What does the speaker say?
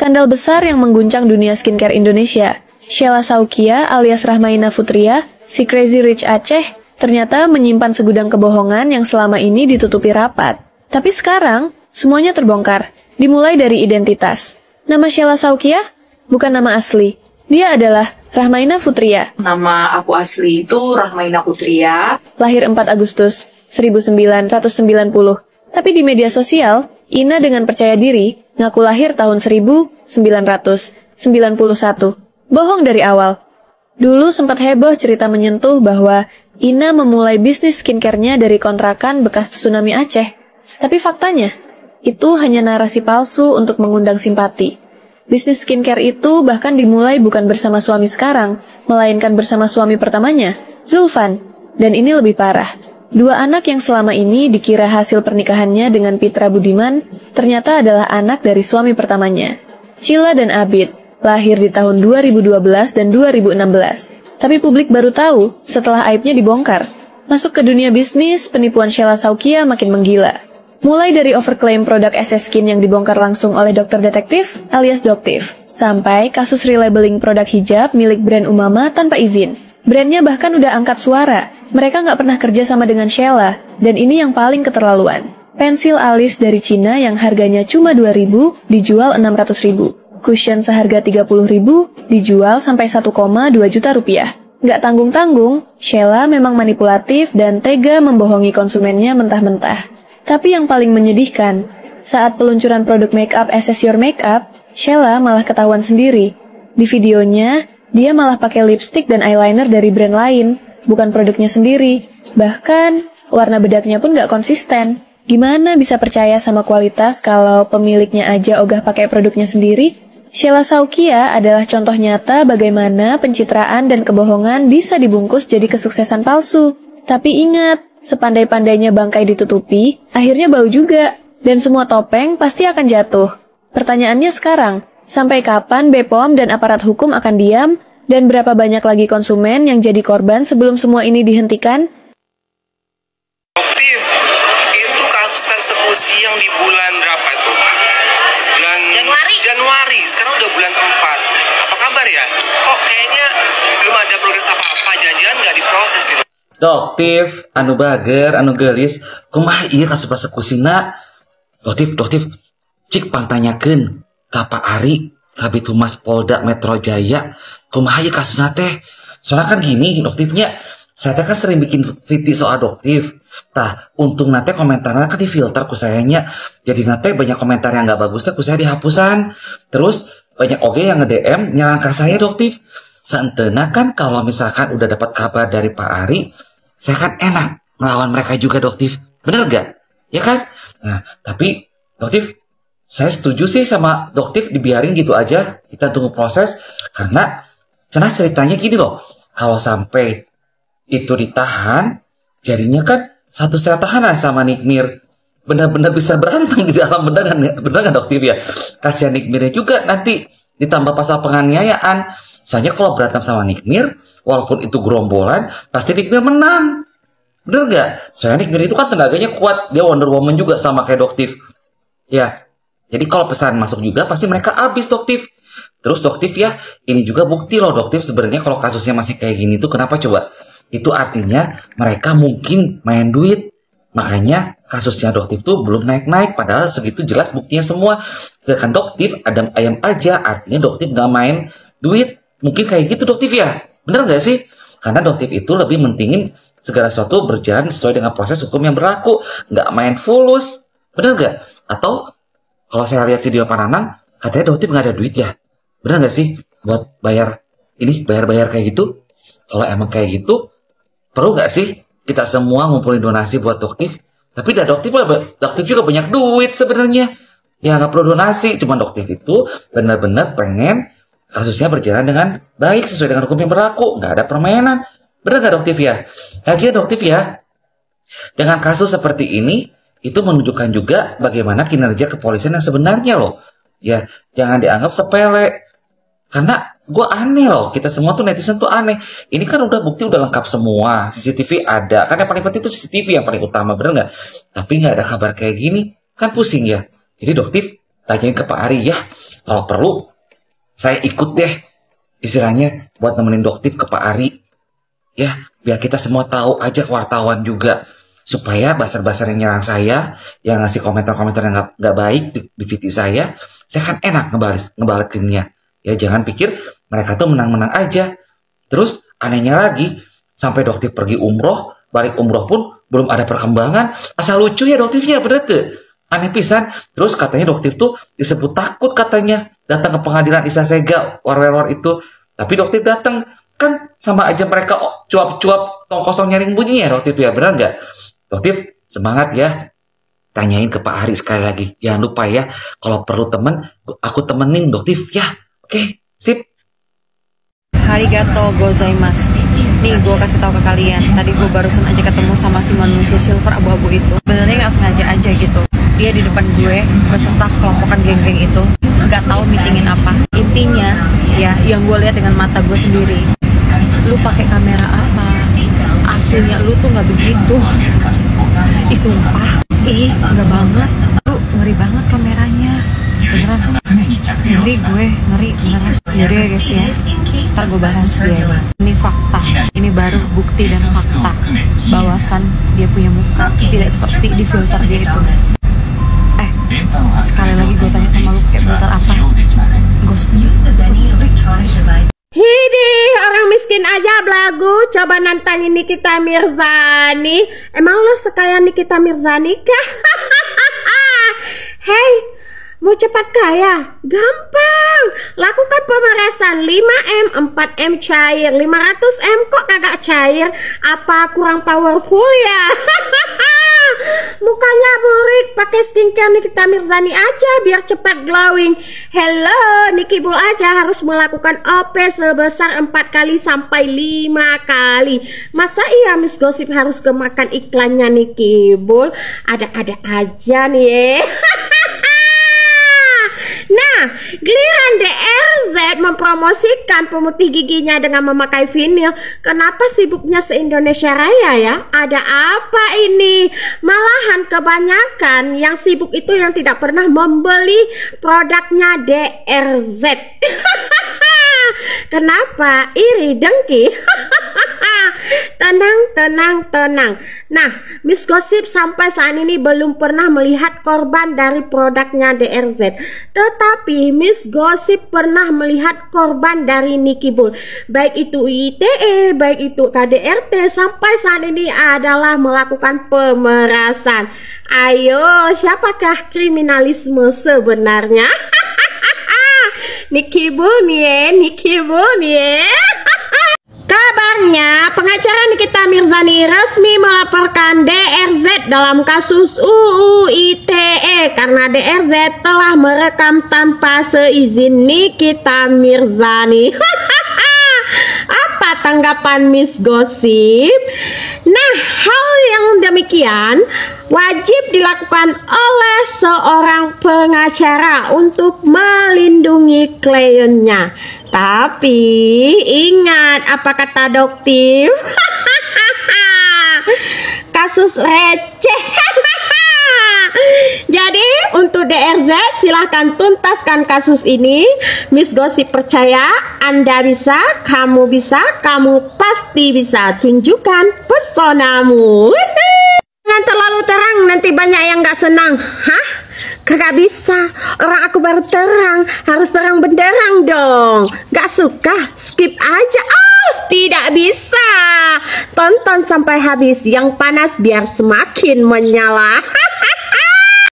Skandal besar yang mengguncang dunia skincare Indonesia. Sheila Saukia alias Rahmaina Putria, si Crazy Rich Aceh, ternyata menyimpan segudang kebohongan yang selama ini ditutupi rapat. Tapi sekarang, semuanya terbongkar. Dimulai dari identitas. Nama Sheila Saukia bukan nama asli. Dia adalah Rahmaina Putria. Nama aku asli itu Rahmaina Putria. Lahir 4 Agustus 1990. Tapi di media sosial, Ina dengan percaya diri ngaku lahir tahun 1991. Bohong dari awal. Dulu sempat heboh cerita menyentuh bahwa Ina memulai bisnis skincare-nya dari kontrakan bekas tsunami Aceh. Tapi faktanya, itu hanya narasi palsu untuk mengundang simpati. Bisnis skincare itu bahkan dimulai bukan bersama suami sekarang, melainkan bersama suami pertamanya, Zulfan. Dan ini lebih parah. Dua anak yang selama ini dikira hasil pernikahannya dengan Pitra Budiman, ternyata adalah anak dari suami pertamanya. Cila dan Abid, lahir di tahun 2012 dan 2016. Tapi publik baru tahu setelah aibnya dibongkar. Masuk ke dunia bisnis, penipuan Sheila Saukia makin menggila. Mulai dari overclaim produk SS Skin yang dibongkar langsung oleh dokter detektif alias Doktif, sampai kasus relabeling produk hijab milik brand Umama tanpa izin. Brandnya bahkan udah angkat suara. Mereka nggak pernah kerja sama dengan Sheila, dan ini yang paling keterlaluan. Pensil alis dari Cina yang harganya cuma 2.000 dijual 600.000. Cushion seharga 30.000 dijual sampai 1,2 juta rupiah. Nggak tanggung-tanggung, Sheila memang manipulatif dan tega membohongi konsumennya mentah-mentah. Tapi yang paling menyedihkan, saat peluncuran produk makeup SS Your Makeup, Sheila malah ketahuan sendiri. Di videonya, dia malah pakai lipstick dan eyeliner dari brand lain, bukan produknya sendiri. Bahkan, warna bedaknya pun nggak konsisten. Gimana bisa percaya sama kualitas kalau pemiliknya aja ogah pakai produknya sendiri? Sheila Saukia adalah contoh nyata bagaimana pencitraan dan kebohongan bisa dibungkus jadi kesuksesan palsu. Tapi ingat, sepandai-pandainya bangkai ditutupi, akhirnya bau juga. Dan semua topeng pasti akan jatuh. Pertanyaannya sekarang, sampai kapan BPOM dan aparat hukum akan diam? Dan berapa banyak lagi konsumen yang jadi korban sebelum semua ini dihentikan? Doktif, itu kasus persekusi yang di bulan berapa itu? Bulan Januari, sekarang udah bulan 4. Apa kabar ya? Kok kayaknya belum ada progres apa-apa, jangan-jangan nggak diproses gitu. Doktif, anu bager, anu gelis, kumaha ieu kasus persekusina? Doktif, cik pantanyakeun ka Pak Ari, Kabid Humas Polda Metro Jaya, kumaha ieu kasusna teh? Soalnya kan gini, Doktifnya, saya kan sering bikin video soal Doktif. Tah, untung nate komentarnya kan difilter ku sayanya. Jadi nate banyak komentar yang gak bagus teh ku saya dihapusan. Terus banyak oge yang nge-DM nyerang ke saya Doktif. Seentena kan kalau misalkan udah dapat kabar dari Pak Ari, saya kan enak ngelawan mereka juga Doktif. Bener gak? Ya kan? Nah, tapi Doktif, saya setuju sih sama Doktif dibiarin gitu aja. Kita tunggu proses. Karena cenah ceritanya gini loh. Kalau sampai itu ditahan, jadinya kan satu sel tahanan sama Nikmir. Benar-benar bisa berantem di dalam, benar nggak Doktif ya? Kasihan Nikmirnya juga nanti ditambah pasal penganiayaan. Soalnya kalau berantem sama Nikmir, walaupun itu gerombolan, pasti Nikmir menang. Bener nggak? Soalnya Nikmir itu kan tenaganya kuat. Dia Wonder Woman juga sama kayak Doktif. Ya, jadi kalau pesan masuk juga pasti mereka habis Doktif. Terus Doktif ya, ini juga bukti loh Doktif sebenarnya kalau kasusnya masih kayak gini tuh kenapa coba? Itu artinya mereka mungkin main duit. Makanya kasusnya Doktif tuh belum naik-naik. Padahal segitu jelas buktinya semua. Kan Doktif adam ayam aja. Artinya Doktif gak main duit. Mungkin kayak gitu Doktif ya. Bener gak sih? Karena Doktif itu lebih mentingin segala sesuatu berjalan sesuai dengan proses hukum yang berlaku. Gak main fulus. Bener gak? Atau kalau saya lihat video Pak Nanang, katanya Doktif gak ada duit ya. Bener gak sih? Buat bayar ini, bayar-bayar kayak gitu. Kalau emang kayak gitu, perlu nggak sih kita semua ngumpulin donasi buat Doktif? Tapi Doktif juga banyak duit sebenarnya. Ya nggak perlu donasi, cuma Doktif itu benar-benar pengen kasusnya berjalan dengan baik sesuai dengan hukum yang berlaku, nggak ada permainan. Benar nggak Doktif ya? Lagi Doktif ya. Dengan kasus seperti ini, itu menunjukkan juga bagaimana kinerja kepolisian yang sebenarnya loh. Ya jangan dianggap sepele. Karena gue aneh loh, kita semua tuh netizen tuh aneh. Ini kan udah bukti udah lengkap semua, CCTV ada. Kan yang paling penting itu CCTV yang paling utama, bener nggak? Tapi nggak ada kabar kayak gini, kan pusing ya. Jadi Doktif tanyain ke Pak Ari ya, Kalau perlu, saya ikut deh. Istilahnya buat nemenin doktif ke Pak Ari. Ya, biar kita semua tahu aja ke wartawan juga. Supaya basar-basar yang nyerang saya, yang ngasih komentar-komentar yang nggak baik di VT saya kan enak ngebalekinnya. Ya, jangan pikir mereka tuh menang-menang aja. Terus, anehnya lagi, sampai doktif pergi umroh, balik umroh pun belum ada perkembangan. Asal lucu ya doktifnya, bener tuh. Aneh pisan. Terus katanya doktif tuh disebut takut katanya datang ke pengadilan Isa Sega war itu. Tapi doktif datang kan sama aja mereka cuap-cuap tong kosong nyaring bunyinya doktif ya, benar nggak? Doktif semangat ya. Tanyain ke Pak Ari sekali lagi. Jangan lupa ya, kalau perlu temen, aku temenin doktif ya. Oke, sip. Arigato gozaimasu. Nih gue kasih tahu ke kalian. Tadi gue barusan aja ketemu sama si manusia silver abu-abu itu. Sebenarnya nggak sengaja aja gitu. Dia di depan gue beserta kelompokan geng-geng itu. Nggak tahu meetingin apa. Intinya ya yang gue lihat dengan mata gue sendiri. Lu pakai kamera apa? Aslinya lu tuh nggak begitu. Ih sumpah. Enggak banget. Lu ngeri banget kameranya. Beneran ngeri gue, ngeri beneran. Yaudah ya guys ya, ntar gue bahas dia. Ini fakta, ini baru bukti dan fakta bahwasan dia punya muka tidak seperti di filter dia itu. Sekali lagi gue tanya sama lu, kayak filter apa? Gosip. Hidih, orang miskin aja belagu. Coba nantangin Nikita Mirzani. Emang lo sekaya Nikita Mirzani kah? Hei, mau cepat kaya? Gampang. Lakukan pemerasan 5M, 4M cair, 500M kok kagak cair. Apa kurang powerful ya? Mukanya burik, pakai skincare Nikita Mirzani aja biar cepat glowing. Hello, Niki Bull aja harus melakukan OP sebesar 4 kali sampai 5 kali. Masa iya Miss Gosip harus kemakan iklannya Niki Bull? Ada-ada aja nih. Nah, giliran DRZ mempromosikan pemutih giginya dengan memakai vinil. Kenapa sibuknya se-Indonesia Raya ya? Ada apa ini? Malahan kebanyakan yang sibuk itu yang tidak pernah membeli produknya DRZ. Kenapa? Iri dengki? Tenang. Nah, Miss Gosip sampai saat ini belum pernah melihat korban dari produknya DRZ. Tetapi Miss Gosip pernah melihat korban dari Niki Bull. Baik itu ITE, baik itu KDRT, sampai saat ini adalah melakukan pemerasan. Ayo, siapakah kriminalisme sebenarnya? Niki Bull nih. Kabarnya pengacara Nikita Mirzani resmi melaporkan DRZ dalam kasus UU ITE karena DRZ telah merekam tanpa seizin Nikita Mirzani. Apa tanggapan Miss Gosip? Nah, hal yang demikian wajib dilakukan oleh seorang pengacara untuk melindungi kliennya. Tapi ingat apa kata dokter? Kasus receh. Jadi untuk DRZ silahkan tuntaskan kasus ini. Miss Gosip percaya Anda bisa, kamu pasti bisa. Tunjukkan pesonamu. Jangan terlalu terang, nanti banyak yang gak senang. Hah? Kagak bisa, orang aku baru terang, harus terang benderang dong. Gak suka, skip aja. Tidak bisa. Tonton sampai habis, yang panas biar semakin menyala.